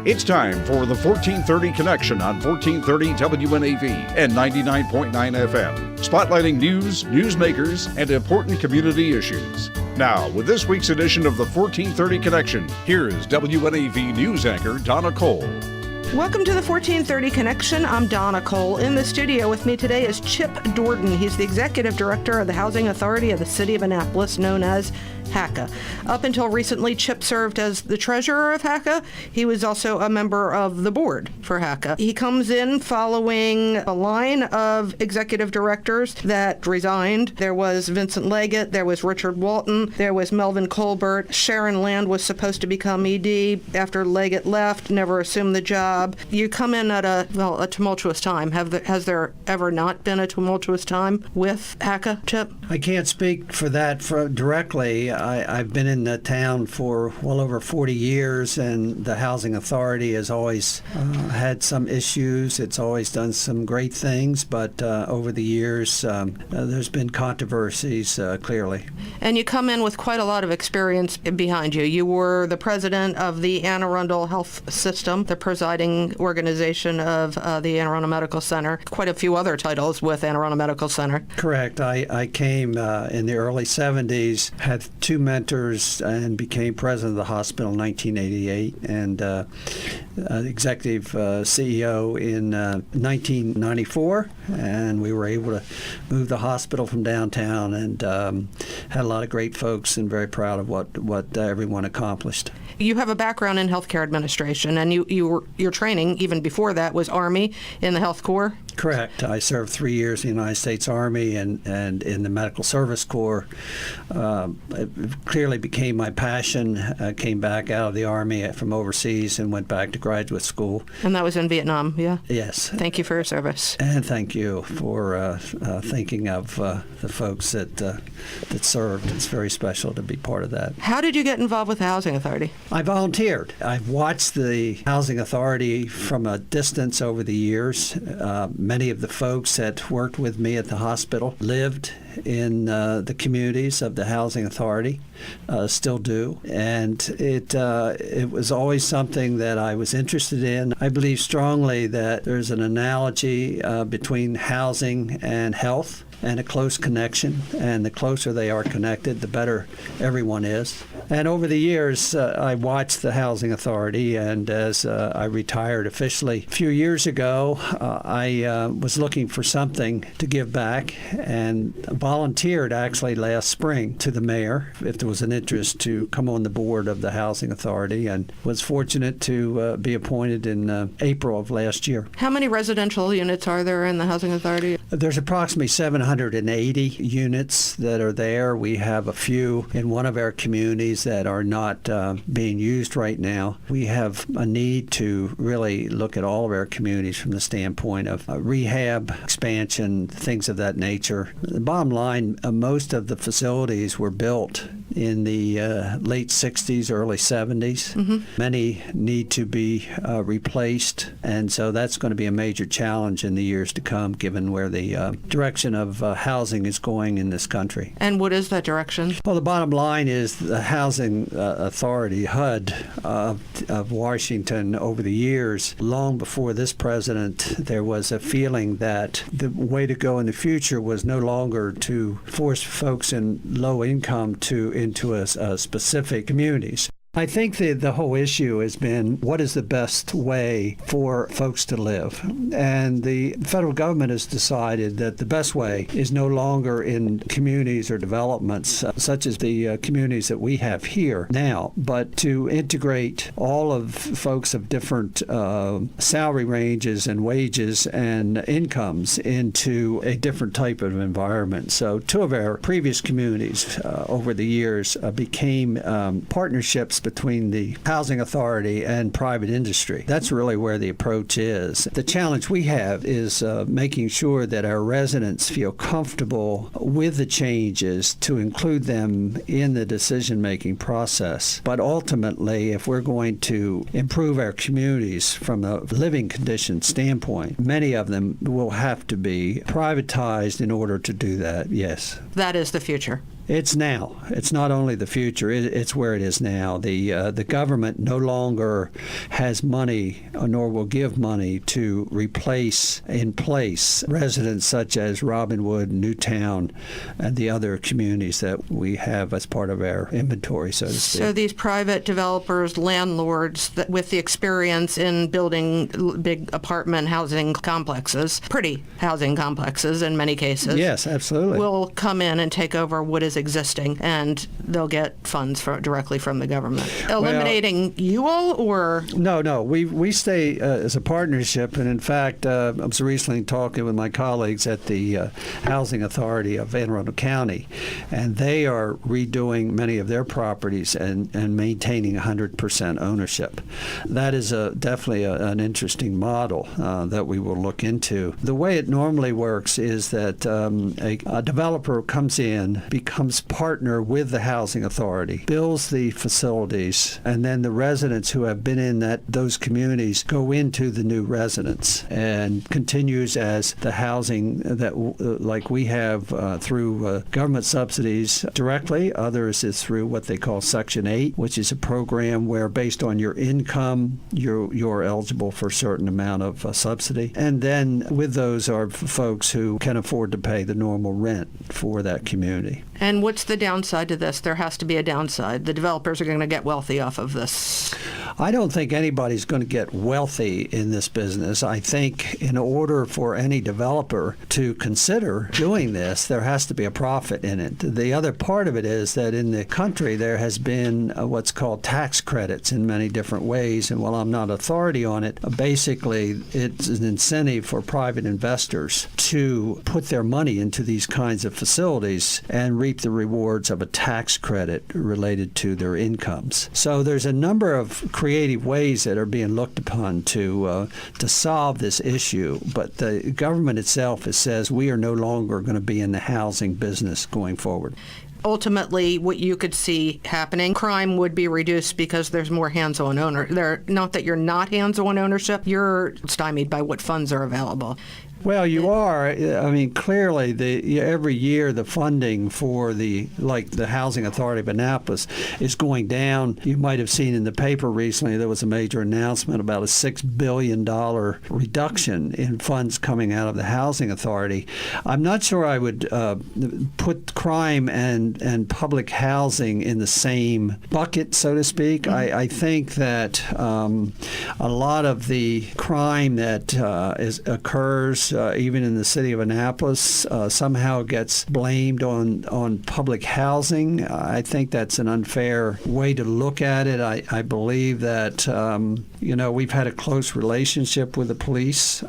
It's time for the 1430 Connection on 1430 WNAV and 99.9 FM, spotlighting news, newsmakers, and important community issues. Now, with this week's edition of the 1430 Connection, here's WNAV news anchor Donna Cole. Welcome to the 1430 Connection. I'm Donna Cole. In the studio with me today is Chip Doordan. He's the Executive Director of the Housing Authority of the City of Annapolis, known as HACA. Up until recently, Chip served as the treasurer of HACA. He was also a member of the board for HACA. He comes in following a line of executive directors that resigned. There was Vincent Leggett, there was Richard Walton, there was Melvin Colbert. Sharon Land was supposed to become ED after Leggett left, never assumed the job. You come in at a tumultuous time. Has there ever not been a tumultuous time with HACA, Chip? I can't speak for that directly. I've been in the town for well over 40 years, and the Housing Authority has always had some issues. It's always done some great things, but over the years, there's been controversies, clearly. And you come in with quite a lot of experience behind you. You were the president of the Anne Arundel Health System, the presiding organization of the Anne Arundel Medical Center, quite a few other titles with Anne Arundel Medical Center. Correct. I came in the early 70s, had two mentors, and became president of the hospital in 1988, and executive CEO in 1994, and we were able to move the hospital from downtown, and had a lot of great folks, and very proud of what everyone accomplished. You have a background in healthcare administration, and your training, even before that, was Army in the Health Corps? Correct. I served 3 years in the United States Army and in the Medical Service Corps. It clearly became my passion. I came back out of the Army from overseas and went back to graduate school. And that was in Vietnam, yeah? Yes. Thank you for your service. And thank you for thinking of the folks that served. It's very special to be part of that. How did you get involved with the Housing Authority? I volunteered. I've watched the Housing Authority from a distance over the years. Many of the folks that worked with me at the hospital lived in the communities of the Housing Authority, still do. And it was always something that I was interested in. I believe strongly that there's an analogy between housing and health, and a close connection, and the closer they are connected, the better everyone is. And over the years, I watched the Housing Authority, and as I retired officially a few years ago, I was looking for something to give back, and volunteered actually last spring to the mayor if there was an interest to come on the board of the Housing Authority, and was fortunate to be appointed in April of last year. How many residential units are there in the Housing Authority? There's approximately 780 units that are there. We have a few in one of our communities that are not being used right now. We have a need to really look at all of our communities from the standpoint of rehab, expansion, things of that nature. The bottom line, most of the facilities were built in the late 60s, early 70s. Mm-hmm. Many need to be replaced, and so that's going to be a major challenge in the years to come, given where the direction of housing is going in this country. And what is that direction? Well, the bottom line is the Housing Authority, HUD, of Washington over the years, long before this president, there was a feeling that the way to go in the future was no longer to force folks in low income into a specific communities. I think the whole issue has been what is the best way for folks to live. And the federal government has decided that the best way is no longer in communities or developments such as the communities that we have here now, but to integrate all of folks of different salary ranges and wages and incomes into a different type of environment. So two of our previous communities over the years became partnerships between the Housing Authority and private industry. That's really where the approach is. The challenge we have is making sure that our residents feel comfortable with the changes to include them in the decision-making process. But ultimately, if we're going to improve our communities from a living condition standpoint, many of them will have to be privatized in order to do that, yes. That is the future. It's now. It's not only the future. It's where it is now. The government no longer has money, nor will give money to replace in place residents such as Robinwood, Newtown, and the other communities that we have as part of our inventory, so to speak. So these private developers, landlords that with the experience in building big apartment housing complexes, pretty housing complexes in many cases. Yes, absolutely. Will come in and take over what is existing, and they'll get funds directly from the government. Eliminating you all, or? No. We stay as a partnership, and in fact, I was recently talking with my colleagues at the Housing Authority of Anne Arundel County, and they are redoing many of their properties and maintaining 100% ownership. That is definitely an interesting model that we will look into. The way it normally works is that a developer comes in, becomes partner with the housing authority, builds the facilities, and then the residents who have been in those communities go into the new residence and continues as the housing that like we have through government subsidies directly. Others is through what they call Section 8, which is a program where based on your income you're eligible for a certain amount of subsidy. And then with those are folks who can afford to pay the normal rent for that community. And what's the downside to this? There has to be a downside. The developers are going to get wealthy off of this. I don't think anybody's going to get wealthy in this business. I think in order for any developer to consider doing this, there has to be a profit in it. The other part of it is that in the country there has been what's called tax credits in many different ways, and while I'm not authority on it, basically it's an incentive for private investors to put their money into these kinds of facilities and reap the rewards of a tax credit related to their incomes. So there's a number of creative ways that are being looked upon to solve this issue, but the government itself says we are no longer going to be in the housing business going forward. Ultimately, what you could see happening, crime would be reduced because there's more hands-on owner. Not that you're not hands-on ownership, you're stymied by what funds are available. Well, you are. I mean, clearly, every year the funding for the Housing Authority of Annapolis is going down. You might have seen in the paper recently there was a major announcement about a $6 billion reduction in funds coming out of the Housing Authority. I'm not sure I would put crime and public housing in the same bucket, so to speak. Mm-hmm. I think that a lot of the crime that occurs even in the city of Annapolis, somehow gets blamed on public housing. I think that's an unfair way to look at it. I believe that, we've had a close relationship with the police.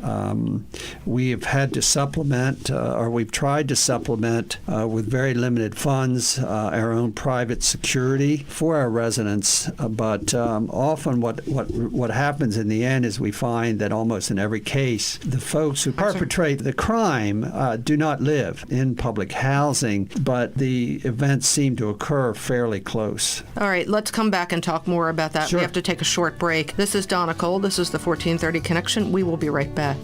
We have had to supplement, or we've tried to supplement with very limited funds, our own private security for our residents. But often what happens in the end is we find that almost in every case, the folks who perpetrate the crime do not live in public housing, but the events seem to occur fairly close. All right, let's come back and talk more about that. Sure. We have to take a short break. This is Donna Cole. This is the 1430 Connection. We will be right back.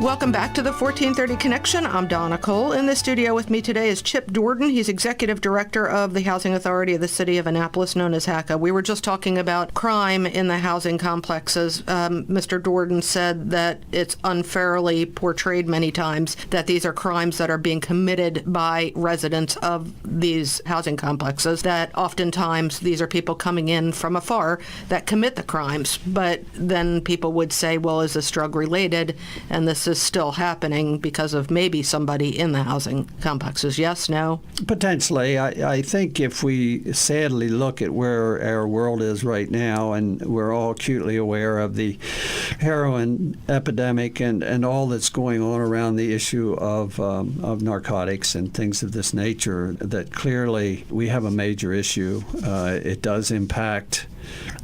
Welcome back to the 1430 Connection. I'm Donna Cole. In the studio with me today is Chip Doordan. He's Executive Director of the Housing Authority of the City of Annapolis, known as HACA. We were just talking about crime in the housing complexes. Mr. Doordan said that it's unfairly portrayed many times that these are crimes that are being committed by residents of these housing complexes, that oftentimes these are people coming in from afar that commit the crimes. But then people would say, well, is this drug related? And this is still happening because of maybe somebody in the housing complexes. Yes, no? Potentially. I think if we sadly look at where our world is right now, and we're all acutely aware of the heroin epidemic and all that's going on around the issue of narcotics and things of this nature, that clearly we have a major issue. It does impact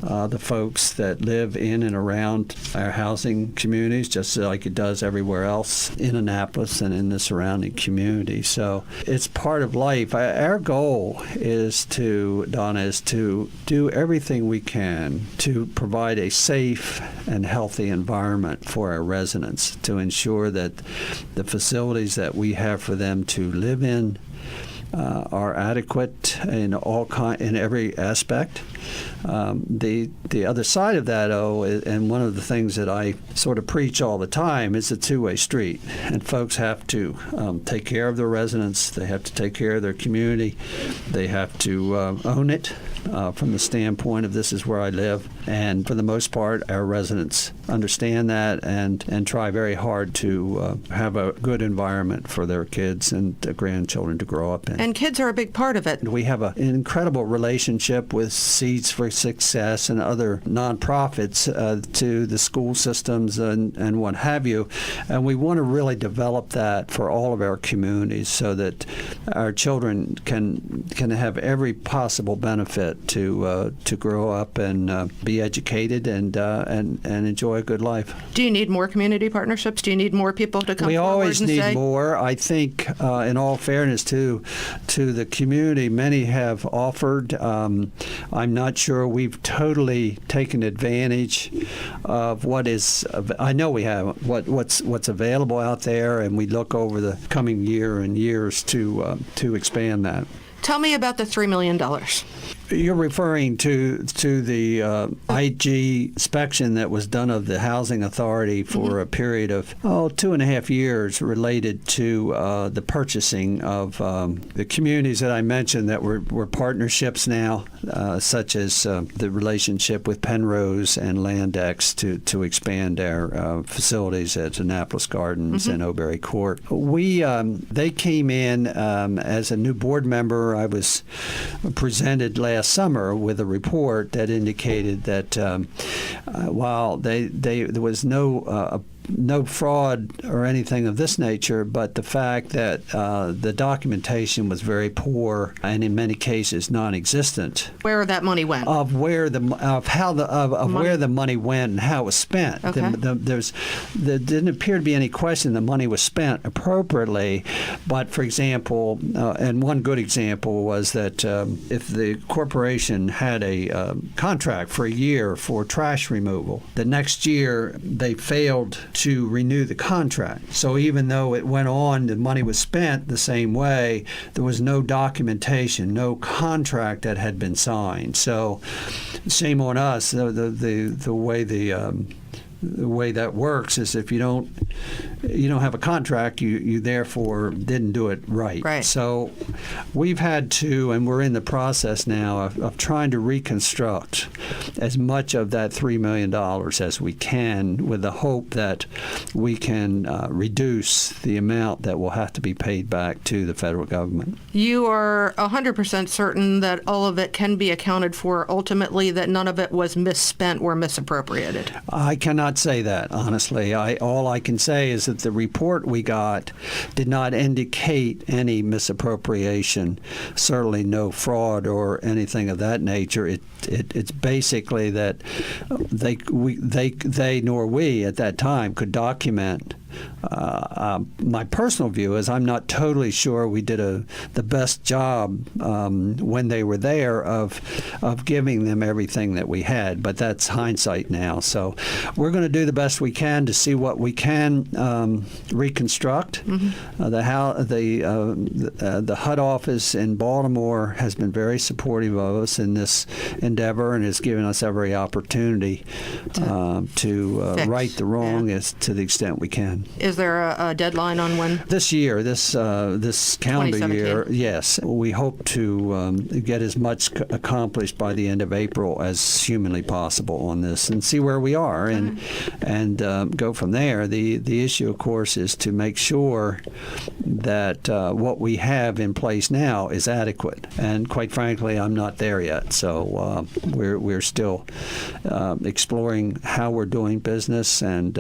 the folks that live in and around our housing communities, just like it does everywhere else in Annapolis and in the surrounding community. So it's part of life. Our goal is Donna, is to do everything we can to provide a safe and healthy environment for our residents, to ensure that the facilities that we have for them to live in are adequate in every aspect. The other side of that, and one of the things that I sort of preach all the time, is a two-way street, and folks have to take care of their residents. They have to take care of their community. They have to own it from the standpoint of this is where I live. And for the most part, our residents understand that and try very hard to have a good environment for their kids and their grandchildren to grow up in. And kids are a big part of it. We have an incredible relationship with Seeds for Success and other nonprofits to the school systems and what have you. And we want to really develop that for all of our communities so that our children can have every possible benefit to grow up and be educated and enjoy a good life. Do you need more community partnerships? Do you need more people to come forward? We always and need say? more. I think, in all fairness to the community, many have offered. I'm not sure we've totally taken advantage of what is. I know we have what's available out there, and we look over the coming year and years to expand that. Tell me about the $3 million. You're referring to the IG inspection that was done of the Housing Authority for a period of 2.5 years related to the purchasing of the communities that I mentioned that were partnerships now, such as the relationship with Penrose and Landex to expand our facilities at Annapolis Gardens and O'Berry Court. They came in as a new board member. I was presented last summer with a report that indicated that while there was no fraud or anything of this nature, but the fact that the documentation was very poor and in many cases non-existent. Where that money went? Where the money went and how it was spent. Okay. There didn't appear to be any question the money was spent appropriately. But for example, and one good example was that if the corporation had a contract for a year for trash removal, the next year they failed to renew the contract. So even though it went on, the money was spent the same way, there was no documentation, no contract that had been signed. So shame on us. The way that works is if you don't have a contract, you therefore didn't do it right. Right. So we've had to, and we're in the process now of trying to reconstruct as much of that $3 million as we can, with the hope that we can reduce the amount that will have to be paid back to the federal government. You are 100% certain that all of it can be accounted for, ultimately, that none of it was misspent or misappropriated? I cannot say that, honestly. All I can say is that the report we got did not indicate any misappropriation, certainly no fraud or anything of that nature. It's basically that they nor we at that time could document. My personal view is I'm not totally sure we did the best job when they were there of giving them everything that we had, but that's hindsight now. So we're going to do the best we can to see what we can reconstruct. The HUD office in Baltimore has been very supportive of us in this endeavor and has given us every opportunity to right the wrong as to the extent we can. Is there a deadline on when? This year, this calendar year, yes. We hope to get as much accomplished by the end of April as humanly possible on this and see where we are and go from there. The issue, of course, is to make sure that what we have in place now is adequate. And quite frankly, I'm not there yet. So we're still exploring how we're doing business and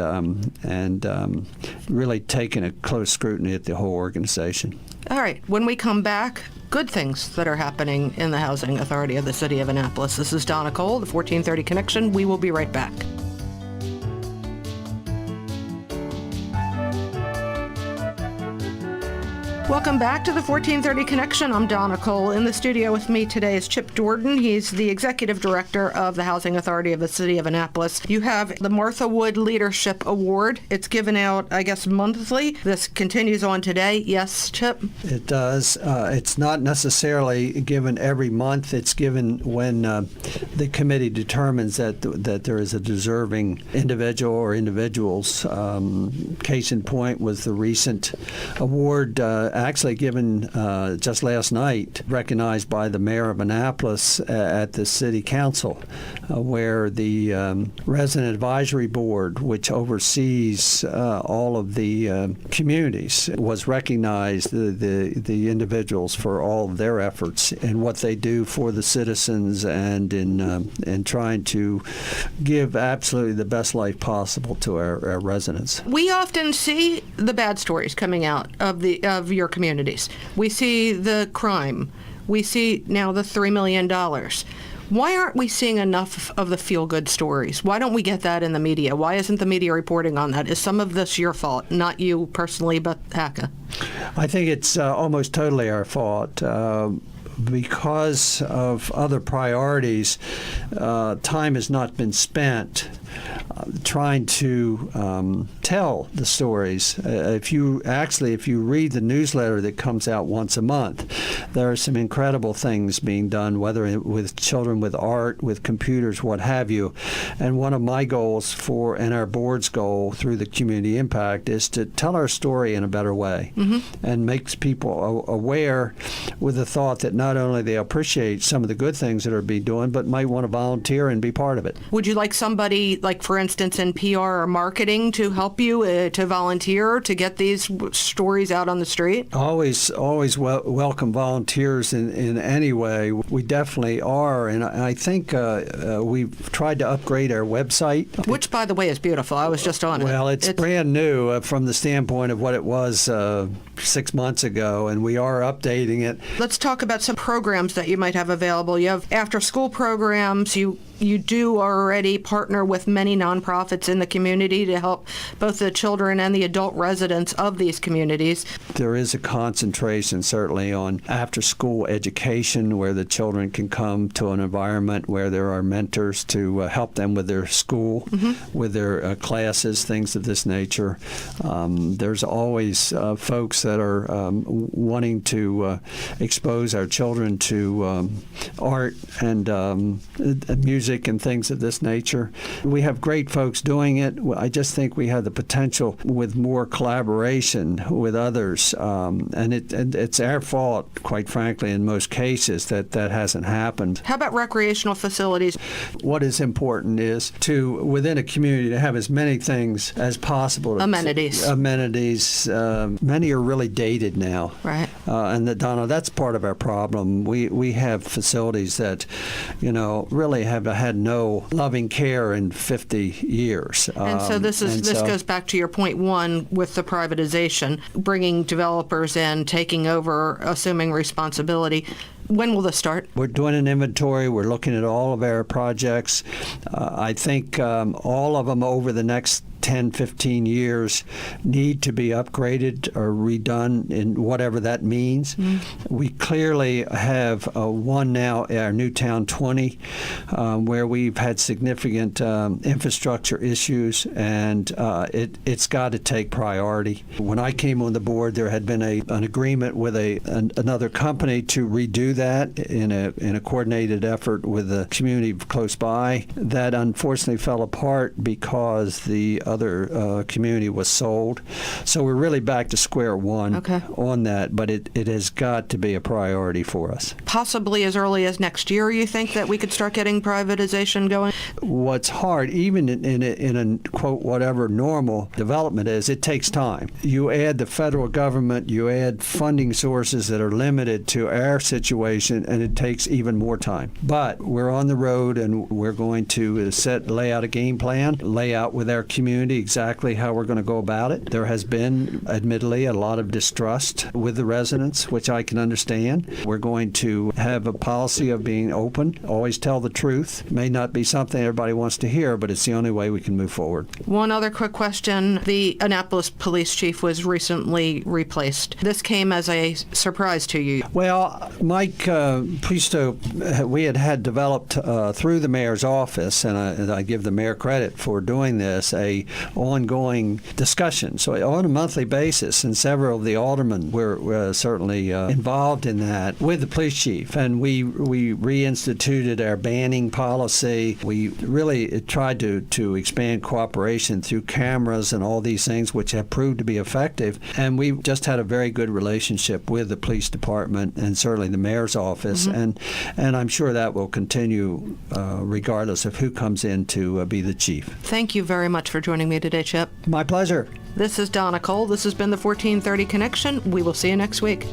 really taking a close scrutiny at the whole organization. All right. When we come back, good things that are happening in the Housing Authority of the City of Annapolis. This is Donna Cole, the 1430 Connection. We will be right back. Welcome back to the 1430 Connection. I'm Donna Cole. In the studio with me today is Chip Doordan. He's the Executive Director of the Housing Authority of the City of Annapolis. You have the Martha Wood Leadership Award. It's given out, I guess, monthly. This continues on today. Yes, Chip? It does. It's not necessarily given every month. It's given when the committee determines that there is a deserving individual or individuals. Case in point was the recent award actually given just last night, recognized by the mayor of Annapolis at the city council, where the resident advisory board, which oversees all of the communities, was recognized, the individuals, for all of their efforts and what they do for the citizens and in trying to give absolutely the best life possible to our residents. We often see the bad stories coming out of your communities. We see the crime. We see now the $3 million. Why aren't we seeing enough of the feel-good stories? Why don't we get that in the media? Why isn't the media reporting on that? Is some of this your fault? Not you personally, but HACA. I think it's almost totally our fault. Because of other priorities, time has not been spent trying to tell the stories. If you read the newsletter that comes out once a month, there are some incredible things being done, whether with children, with art, with computers, what have you. And one of my goals and our board's goal through the community impact is to tell our story in a better way, and makes people aware with the thought that not only they appreciate some of the good things that are being done, but might want to volunteer and be part of it. Would you like somebody, like for instance in PR or marketing, to help you to volunteer to get these stories out on the street? Always welcome volunteers in any way. We definitely are, and I think we've tried to upgrade our website. Which, by the way, is beautiful. I was just on it. Well, it's brand new from the standpoint of what it was 6 months ago, and we are updating it. Let's talk about some programs that you might have available. You have after-school programs. You do already partner with many nonprofits in the community to help both the children and the adult residents of these communities. There is a concentration certainly on after-school education, where the children can come to an environment where there are mentors to help them with their school, with their classes, things of this nature. There's always folks that are wanting to expose our children to art and music and things of this nature. We have great folks doing it. I just think we have the potential with more collaboration with others, and it's our fault, quite frankly, in most cases that hasn't happened. How about recreational facilities? What is important is to, within a community, to have as many things as possible. Amenities. Many are really dated now. Right. And Donna, that's part of our problem. We have facilities that, really have had no loving care in 50 years. And so this goes back to your point one with the privatization, bringing developers in, taking over, assuming responsibility. When will this start? We're doing an inventory. We're looking at all of our projects. I think all of them over the next 10, 15 years need to be upgraded or redone in whatever that means. We clearly have one now, our Newtown 20, where we've had significant infrastructure issues, and it's got to take priority. When I came on the board, there had been an agreement with another company to redo that in a coordinated effort with the community close by. That unfortunately fell apart because the other community was sold. So we're really back to square one on that, but it has got to be a priority for us. Possibly as early as next year, you think that we could start getting privatization going? what's hard, even in a quote whatever normal development is, it takes time. You add the federal government, you add funding sources that are limited to our situation, and it takes even more time. But we're on the road, and we're going to lay out a game plan, lay out with our community exactly how we're going to go about it. There has been, admittedly, a lot of distrust with the residents, which I can understand. We're going to have a policy of being open, always tell the truth. May not be something everybody wants to hear, but it's the only way we can move forward. One other quick question. The Annapolis police chief was recently replaced. This came as a surprise to you. Well, Mike Pristo, we had developed through the mayor's office, and I give the mayor credit for doing this, a ongoing discussion. So on a monthly basis, and several of the aldermen were certainly involved in that with the police chief. And we reinstituted our banning policy. We really tried to expand cooperation through cameras and all these things, which have proved to be effective. And we just had a very good relationship with the police department and certainly the mayor's office. And I'm sure that will continue regardless of who comes in to be the chief. Thank you very much for joining me today, Chip. My pleasure. This is Donna Cole. This has been the 1430 Connection. We will see you next week.